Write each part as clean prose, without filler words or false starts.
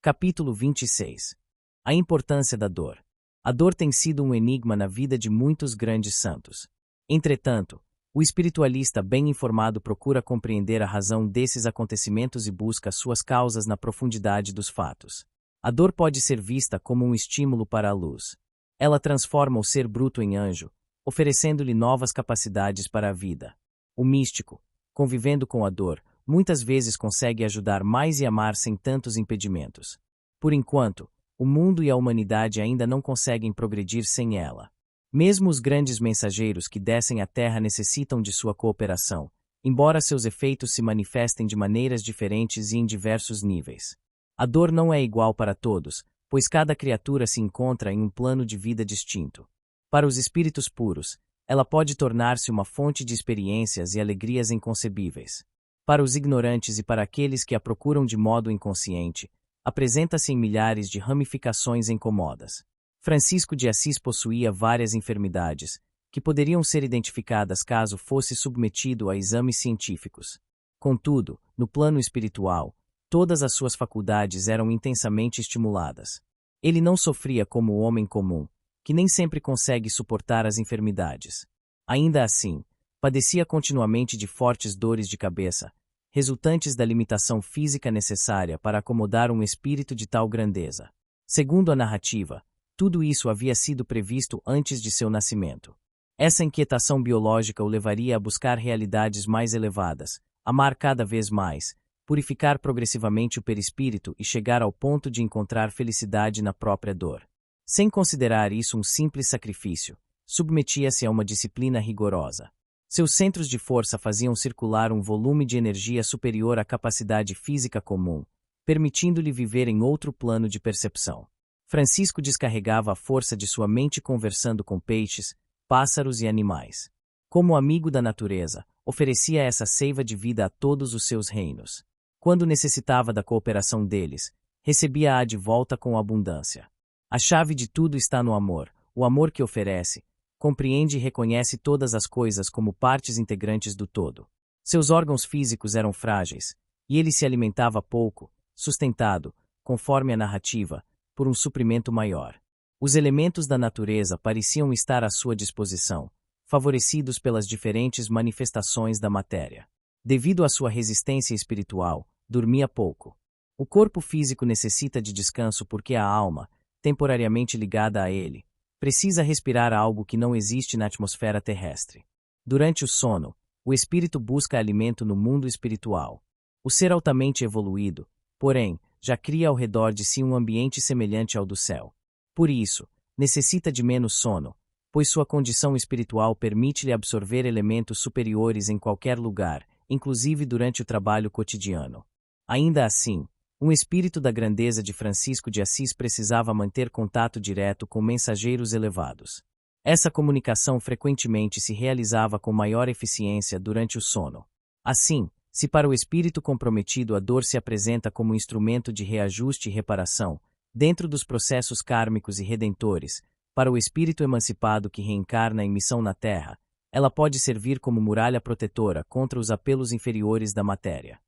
Capítulo 26. A importância da dor. A dor tem sido um enigma na vida de muitos grandes santos. Entretanto, o espiritualista bem informado procura compreender a razão desses acontecimentos e busca suas causas na profundidade dos fatos. A dor pode ser vista como um estímulo para a luz. Ela transforma o ser bruto em anjo, oferecendo-lhe novas capacidades para a vida. O místico, convivendo com a dor, muitas vezes consegue ajudar mais e amar sem tantos impedimentos. Por enquanto, o mundo e a humanidade ainda não conseguem progredir sem ela. Mesmo os grandes mensageiros que descem à Terra necessitam de sua cooperação, embora seus efeitos se manifestem de maneiras diferentes e em diversos níveis. A dor não é igual para todos, pois cada criatura se encontra em um plano de vida distinto. Para os espíritos puros, ela pode tornar-se uma fonte de experiências e alegrias inconcebíveis. Para os ignorantes e para aqueles que a procuram de modo inconsciente, apresenta-se em milhares de ramificações incômodas. Francisco de Assis possuía várias enfermidades, que poderiam ser identificadas caso fosse submetido a exames científicos. Contudo, no plano espiritual, todas as suas faculdades eram intensamente estimuladas. Ele não sofria como o homem comum, que nem sempre consegue suportar as enfermidades. Ainda assim, padecia continuamente de fortes dores de cabeça, resultantes da limitação física necessária para acomodar um espírito de tal grandeza. Segundo a narrativa, tudo isso havia sido previsto antes de seu nascimento. Essa inquietação biológica o levaria a buscar realidades mais elevadas, amar cada vez mais, purificar progressivamente o perispírito e chegar ao ponto de encontrar felicidade na própria dor. Sem considerar isso um simples sacrifício, submetia-se a uma disciplina rigorosa. Seus centros de força faziam circular um volume de energia superior à capacidade física comum, permitindo-lhe viver em outro plano de percepção. Francisco descarregava a força de sua mente conversando com peixes, pássaros e animais. Como amigo da natureza, oferecia essa seiva de vida a todos os seus reinos. Quando necessitava da cooperação deles, recebia-a de volta com abundância. A chave de tudo está no amor, o amor que oferece, compreende e reconhece todas as coisas como partes integrantes do todo. Seus órgãos físicos eram frágeis, e ele se alimentava pouco, sustentado, conforme a narrativa, por um suprimento maior. Os elementos da natureza pareciam estar à sua disposição, favorecidos pelas diferentes manifestações da matéria. Devido à sua resistência espiritual, dormia pouco. O corpo físico necessita de descanso porque a alma, temporariamente ligada a ele, precisa respirar algo que não existe na atmosfera terrestre. Durante o sono, o espírito busca alimento no mundo espiritual. O ser altamente evoluído, porém, já cria ao redor de si um ambiente semelhante ao do céu. Por isso, necessita de menos sono, pois sua condição espiritual permite-lhe absorver elementos superiores em qualquer lugar, inclusive durante o trabalho cotidiano. Ainda assim, um espírito da grandeza de Francisco de Assis precisava manter contato direto com mensageiros elevados. Essa comunicação frequentemente se realizava com maior eficiência durante o sono. Assim, se para o espírito comprometido a dor se apresenta como instrumento de reajuste e reparação, dentro dos processos kármicos e redentores, para o espírito emancipado que reencarna em missão na Terra, ela pode servir como muralha protetora contra os apelos inferiores da matéria.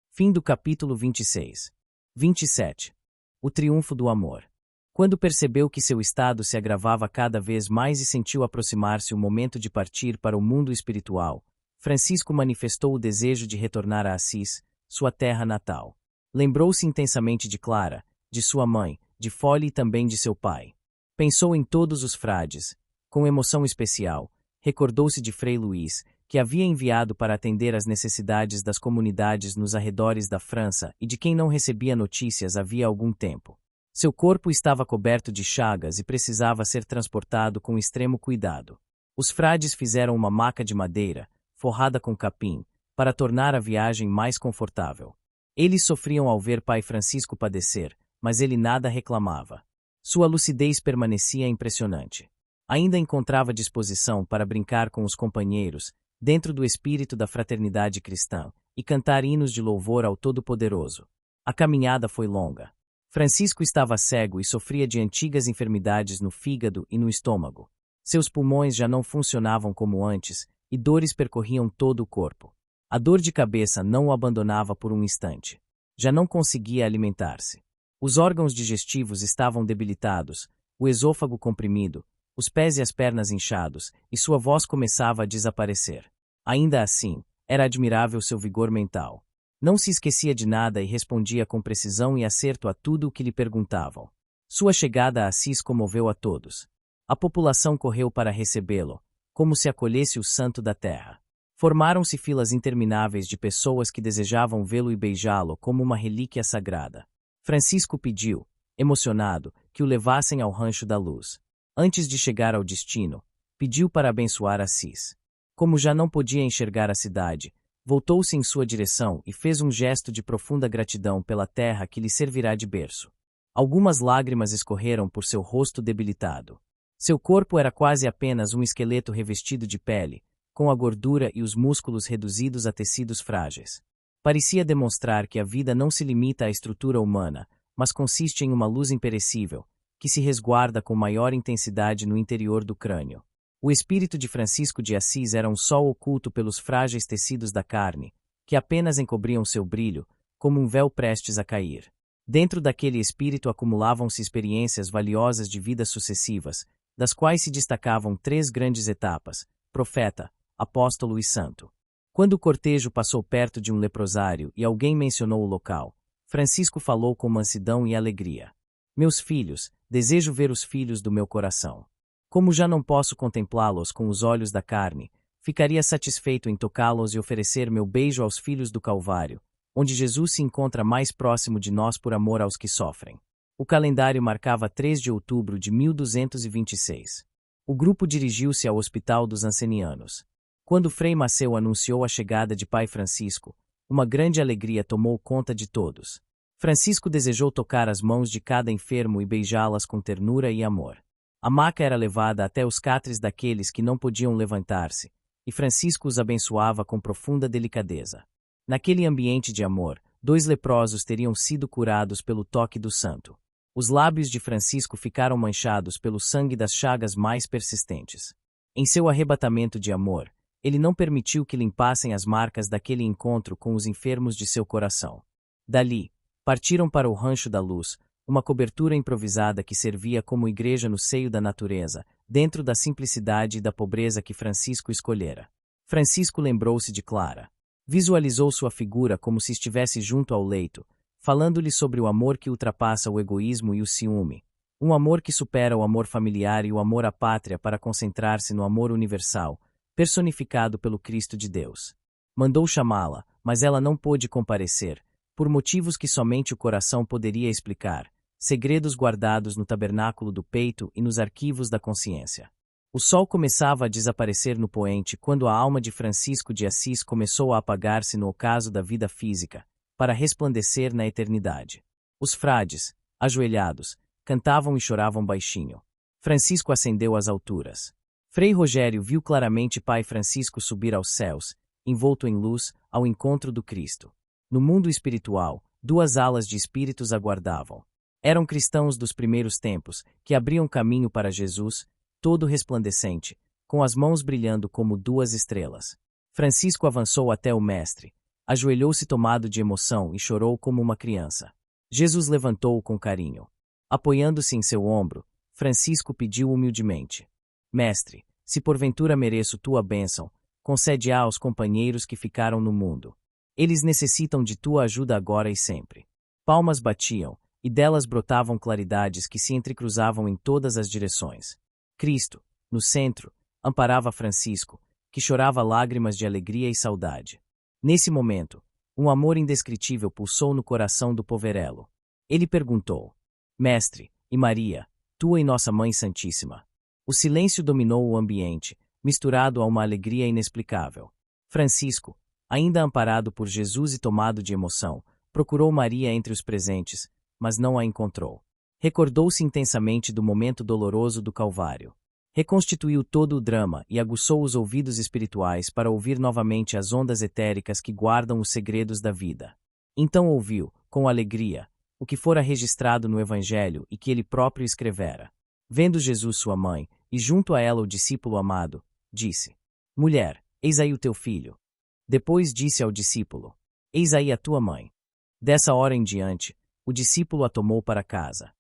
Fim do capítulo 26. 27. O triunfo do amor. Quando percebeu que seu estado se agravava cada vez mais e sentiu aproximar-se o momento de partir para o mundo espiritual, Francisco manifestou o desejo de retornar a Assis, sua terra natal. Lembrou-se intensamente de Clara, de sua mãe, de Fole e também de seu pai. Pensou em todos os frades. Com emoção especial, recordou-se de Frei Luís, que havia enviado para atender às necessidades das comunidades nos arredores da França e de quem não recebia notícias havia algum tempo. Seu corpo estava coberto de chagas e precisava ser transportado com extremo cuidado. Os frades fizeram uma maca de madeira, forrada com capim, para tornar a viagem mais confortável. Eles sofriam ao ver pai Francisco padecer, mas ele nada reclamava. Sua lucidez permanecia impressionante. Ainda encontrava disposição para brincar com os companheiros, dentro do espírito da fraternidade cristã, e cantar hinos de louvor ao Todo-Poderoso. A caminhada foi longa. Francisco estava cego e sofria de antigas enfermidades no fígado e no estômago. Seus pulmões já não funcionavam como antes, e dores percorriam todo o corpo. A dor de cabeça não o abandonava por um instante. Já não conseguia alimentar-se. Os órgãos digestivos estavam debilitados, o esôfago comprimido, os pés e as pernas inchados, e sua voz começava a desaparecer. Ainda assim, era admirável seu vigor mental. Não se esquecia de nada e respondia com precisão e acerto a tudo o que lhe perguntavam. Sua chegada a Assis comoveu a todos. A população correu para recebê-lo, como se acolhesse o santo da terra. Formaram-se filas intermináveis de pessoas que desejavam vê-lo e beijá-lo como uma relíquia sagrada. Francisco pediu, emocionado, que o levassem ao Rancho da Luz. Antes de chegar ao destino, pediu para abençoar Assis. Como já não podia enxergar a cidade, voltou-se em sua direção e fez um gesto de profunda gratidão pela terra que lhe servirá de berço. Algumas lágrimas escorreram por seu rosto debilitado. Seu corpo era quase apenas um esqueleto revestido de pele, com a gordura e os músculos reduzidos a tecidos frágeis. Parecia demonstrar que a vida não se limita à estrutura humana, mas consiste em uma luz imperecível, que se resguarda com maior intensidade no interior do crânio. O espírito de Francisco de Assis era um sol oculto pelos frágeis tecidos da carne, que apenas encobriam seu brilho, como um véu prestes a cair. Dentro daquele espírito acumulavam-se experiências valiosas de vidas sucessivas, das quais se destacavam 3 grandes etapas: profeta, apóstolo e santo. Quando o cortejo passou perto de um leprosário e alguém mencionou o local, Francisco falou com mansidão e alegria. Meus filhos, desejo ver os filhos do meu coração. Como já não posso contemplá-los com os olhos da carne, ficaria satisfeito em tocá-los e oferecer meu beijo aos filhos do Calvário, onde Jesus se encontra mais próximo de nós por amor aos que sofrem. O calendário marcava 3 de outubro de 1226. O grupo dirigiu-se ao Hospital dos Ancenianos. Quando Frei Maceu anunciou a chegada de Pai Francisco, uma grande alegria tomou conta de todos. Francisco desejou tocar as mãos de cada enfermo e beijá-las com ternura e amor. A maca era levada até os catres daqueles que não podiam levantar-se, e Francisco os abençoava com profunda delicadeza. Naquele ambiente de amor, 2 leprosos teriam sido curados pelo toque do santo. Os lábios de Francisco ficaram manchados pelo sangue das chagas mais persistentes. Em seu arrebatamento de amor, ele não permitiu que limpassem as marcas daquele encontro com os enfermos de seu coração. Dali, partiram para o Rancho da Luz, uma cobertura improvisada que servia como igreja no seio da natureza, dentro da simplicidade e da pobreza que Francisco escolhera. Francisco lembrou-se de Clara. Visualizou sua figura como se estivesse junto ao leito, falando-lhe sobre o amor que ultrapassa o egoísmo e o ciúme, um amor que supera o amor familiar e o amor à pátria para concentrar-se no amor universal, personificado pelo Cristo de Deus. Mandou chamá-la, mas ela não pôde comparecer, por motivos que somente o coração poderia explicar, segredos guardados no tabernáculo do peito e nos arquivos da consciência. O sol começava a desaparecer no poente quando a alma de Francisco de Assis começou a apagar-se no ocaso da vida física, para resplandecer na eternidade. Os frades, ajoelhados, cantavam e choravam baixinho. Francisco ascendeu às alturas. Frei Rogério viu claramente Pai Francisco subir aos céus, envolto em luz, ao encontro do Cristo. No mundo espiritual, 2 alas de espíritos aguardavam. Eram cristãos dos primeiros tempos, que abriam caminho para Jesus, todo resplandecente, com as mãos brilhando como 2 estrelas. Francisco avançou até o Mestre, ajoelhou-se tomado de emoção e chorou como uma criança. Jesus levantou-o com carinho. Apoiando-se em seu ombro, Francisco pediu humildemente: Mestre, se porventura mereço tua bênção, concede-a aos companheiros que ficaram no mundo. Eles necessitam de tua ajuda agora e sempre. Palmas batiam, e delas brotavam claridades que se entrecruzavam em todas as direções. Cristo, no centro, amparava Francisco, que chorava lágrimas de alegria e saudade. Nesse momento, um amor indescritível pulsou no coração do poverello. Ele perguntou: Mestre, e Maria, tua e nossa Mãe Santíssima? O silêncio dominou o ambiente, misturado a uma alegria inexplicável. Francisco, ainda amparado por Jesus e tomado de emoção, procurou Maria entre os presentes, mas não a encontrou. Recordou-se intensamente do momento doloroso do Calvário. Reconstituiu todo o drama e aguçou os ouvidos espirituais para ouvir novamente as ondas etéricas que guardam os segredos da vida. Então ouviu, com alegria, o que fora registrado no Evangelho e que ele próprio escrevera. Vendo Jesus sua mãe, e junto a ela o discípulo amado, disse: Mulher, eis aí o teu filho. Depois disse ao discípulo: Eis aí a tua mãe. Dessa hora em diante, o discípulo a tomou para casa.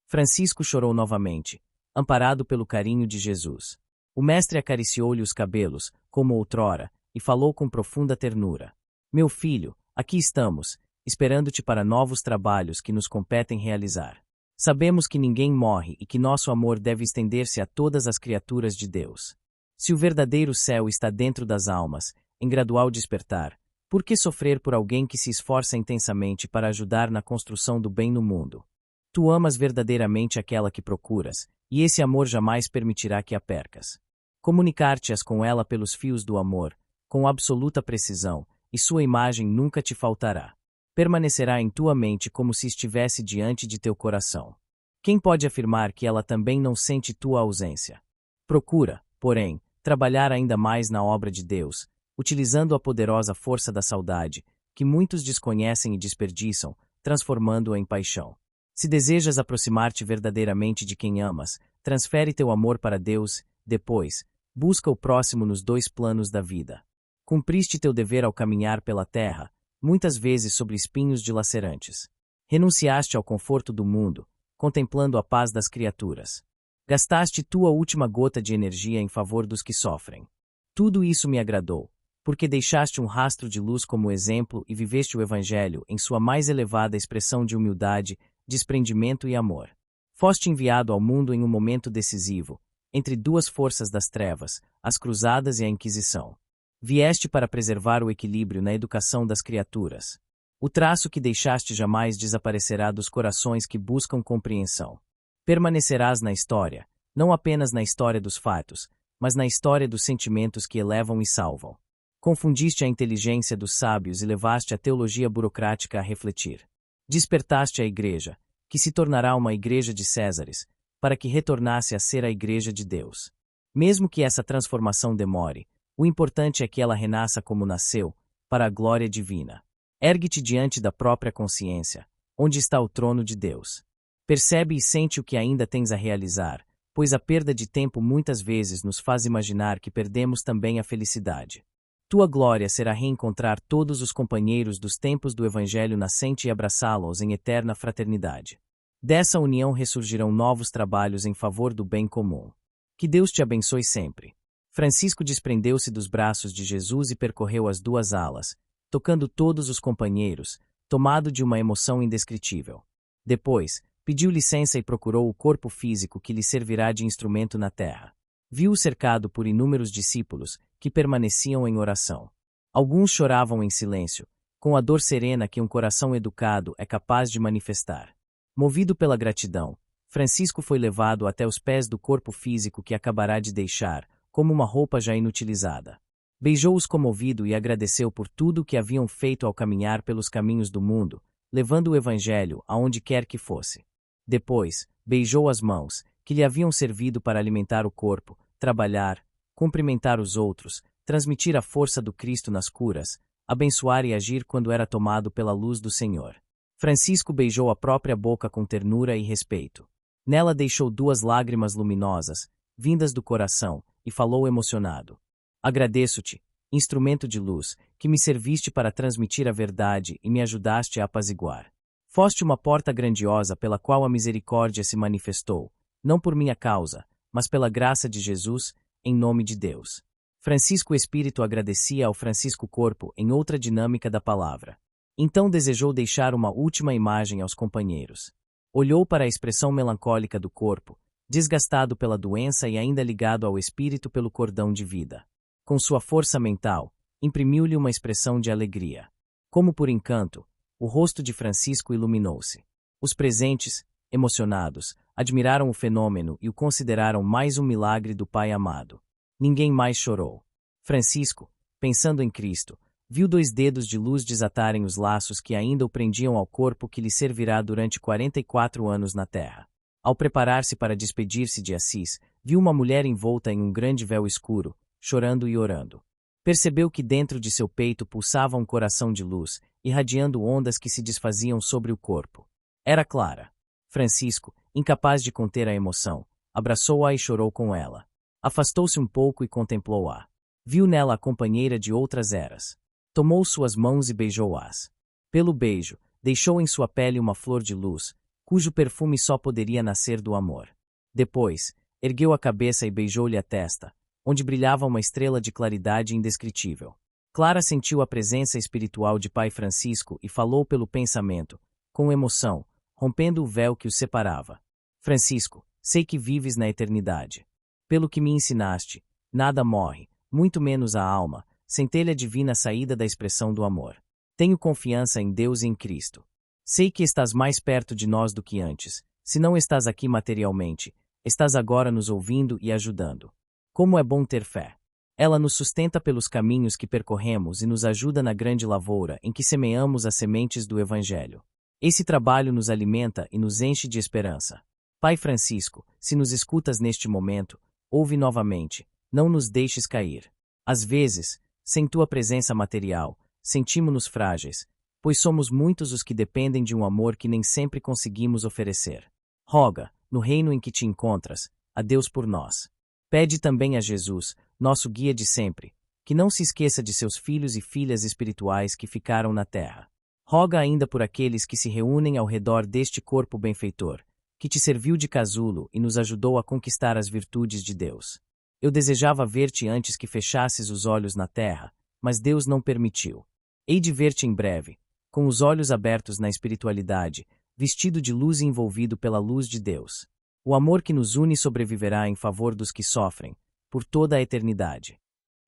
Francisco chorou novamente, amparado pelo carinho de Jesus. O mestre acariciou-lhe os cabelos, como outrora, e falou com profunda ternura. Meu filho, aqui estamos, esperando-te para novos trabalhos que nos competem realizar. Sabemos que ninguém morre e que nosso amor deve estender-se a todas as criaturas de Deus. Se o verdadeiro céu está dentro das almas, em gradual despertar, por que sofrer por alguém que se esforça intensamente para ajudar na construção do bem no mundo? Tu amas verdadeiramente aquela que procuras, e esse amor jamais permitirá que a percas. Comunicar-te-ás com ela pelos fios do amor, com absoluta precisão, e sua imagem nunca te faltará. Permanecerá em tua mente como se estivesse diante de teu coração. Quem pode afirmar que ela também não sente tua ausência? Procura, porém, trabalhar ainda mais na obra de Deus, utilizando a poderosa força da saudade, que muitos desconhecem e desperdiçam, transformando-a em paixão. Se desejas aproximar-te verdadeiramente de quem amas, transfere teu amor para Deus, depois, busca o próximo nos dois planos da vida. Cumpriste teu dever ao caminhar pela terra, muitas vezes sobre espinhos dilacerantes. Renunciaste ao conforto do mundo, contemplando a paz das criaturas. Gastaste tua última gota de energia em favor dos que sofrem. Tudo isso me agradou, porque deixaste um rastro de luz como exemplo e viveste o Evangelho em sua mais elevada expressão de humildade, desprendimento e amor. Foste enviado ao mundo em um momento decisivo, entre duas forças das trevas, as cruzadas e a Inquisição. Vieste para preservar o equilíbrio na educação das criaturas. O traço que deixaste jamais desaparecerá dos corações que buscam compreensão. Permanecerás na história, não apenas na história dos fatos, mas na história dos sentimentos que elevam e salvam. Confundiste a inteligência dos sábios e levaste a teologia burocrática a refletir. Despertaste a Igreja, que se tornará uma Igreja de Césares, para que retornasse a ser a Igreja de Deus. Mesmo que essa transformação demore, o importante é que ela renasça como nasceu, para a glória divina. Ergue-te diante da própria consciência, onde está o trono de Deus. Percebe e sente o que ainda tens a realizar, pois a perda de tempo muitas vezes nos faz imaginar que perdemos também a felicidade. Tua glória será reencontrar todos os companheiros dos tempos do Evangelho nascente e abraçá-los em eterna fraternidade. Dessa união ressurgirão novos trabalhos em favor do bem comum. Que Deus te abençoe sempre. Francisco desprendeu-se dos braços de Jesus e percorreu as duas alas, tocando todos os companheiros, tomado de uma emoção indescritível. Depois, pediu licença e procurou o corpo físico que lhe servirá de instrumento na terra. Viu-o cercado por inúmeros discípulos, que permaneciam em oração. Alguns choravam em silêncio, com a dor serena que um coração educado é capaz de manifestar. Movido pela gratidão, Francisco foi levado até os pés do corpo físico que acabará de deixar, como uma roupa já inutilizada. Beijou-os comovido e agradeceu por tudo o que haviam feito ao caminhar pelos caminhos do mundo, levando o Evangelho aonde quer que fosse. Depois, beijou as mãos, que lhe haviam servido para alimentar o corpo, trabalhar, cumprimentar os outros, transmitir a força do Cristo nas curas, abençoar e agir quando era tomado pela luz do Senhor. Francisco beijou a própria boca com ternura e respeito. Nela deixou duas lágrimas luminosas, vindas do coração, e falou emocionado. Agradeço-te, instrumento de luz, que me serviste para transmitir a verdade e me ajudaste a apaziguar. Foste uma porta grandiosa pela qual a misericórdia se manifestou, não por minha causa, mas pela graça de Jesus, em nome de Deus. Francisco Espírito agradecia ao Francisco Corpo em outra dinâmica da palavra. Então desejou deixar uma última imagem aos companheiros. Olhou para a expressão melancólica do corpo, desgastado pela doença e ainda ligado ao espírito pelo cordão de vida. Com sua força mental, imprimiu-lhe uma expressão de alegria. Como por encanto, o rosto de Francisco iluminou-se. Os presentes, emocionados, admiraram o fenômeno e o consideraram mais um milagre do Pai amado. Ninguém mais chorou. Francisco, pensando em Cristo, viu dois dedos de luz desatarem os laços que ainda o prendiam ao corpo que lhe servirá durante 44 anos na terra. Ao preparar-se para despedir-se de Assis, viu uma mulher envolta em um grande véu escuro, chorando e orando. Percebeu que dentro de seu peito pulsava um coração de luz, irradiando ondas que se desfaziam sobre o corpo. Era Clara. Francisco, incapaz de conter a emoção, abraçou-a e chorou com ela. Afastou-se um pouco e contemplou-a. Viu nela a companheira de outras eras. Tomou suas mãos e beijou-as. Pelo beijo, Deixou em sua pele uma flor de luz, cujo perfume só poderia nascer do amor. Depois, ergueu a cabeça e beijou-lhe a testa, onde brilhava uma estrela de claridade indescritível. Clara sentiu a presença espiritual de Pai Francisco e falou pelo pensamento, com emoção, rompendo o véu que os separava. Francisco, sei que vives na eternidade. Pelo que me ensinaste, nada morre, muito menos a alma, centelha divina saída da expressão do amor. Tenho confiança em Deus e em Cristo. Sei que estás mais perto de nós do que antes. Se não estás aqui materialmente, estás agora nos ouvindo e ajudando. Como é bom ter fé! Ela nos sustenta pelos caminhos que percorremos e nos ajuda na grande lavoura em que semeamos as sementes do Evangelho. Esse trabalho nos alimenta e nos enche de esperança. Pai Francisco, se nos escutas neste momento, ouve novamente, não nos deixes cair. Às vezes, sem tua presença material, sentimos-nos frágeis, pois somos muitos os que dependem de um amor que nem sempre conseguimos oferecer. Roga, no reino em que te encontras, a Deus por nós. Pede também a Jesus, nosso guia de sempre, que não se esqueça de seus filhos e filhas espirituais que ficaram na terra. Roga ainda por aqueles que se reúnem ao redor deste corpo benfeitor, que te serviu de casulo e nos ajudou a conquistar as virtudes de Deus. Eu desejava ver-te antes que fechasses os olhos na terra, mas Deus não permitiu. Hei de ver-te em breve, com os olhos abertos na espiritualidade, vestido de luz e envolvido pela luz de Deus. O amor que nos une sobreviverá em favor dos que sofrem, por toda a eternidade.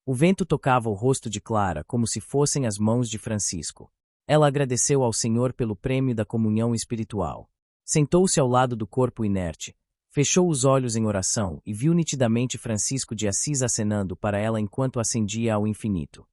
O vento tocava o rosto de Clara como se fossem as mãos de Francisco. Ela agradeceu ao Senhor pelo prêmio da comunhão espiritual. Sentou-se ao lado do corpo inerte, fechou os olhos em oração e viu nitidamente Francisco de Assis acenando para ela enquanto ascendia ao infinito.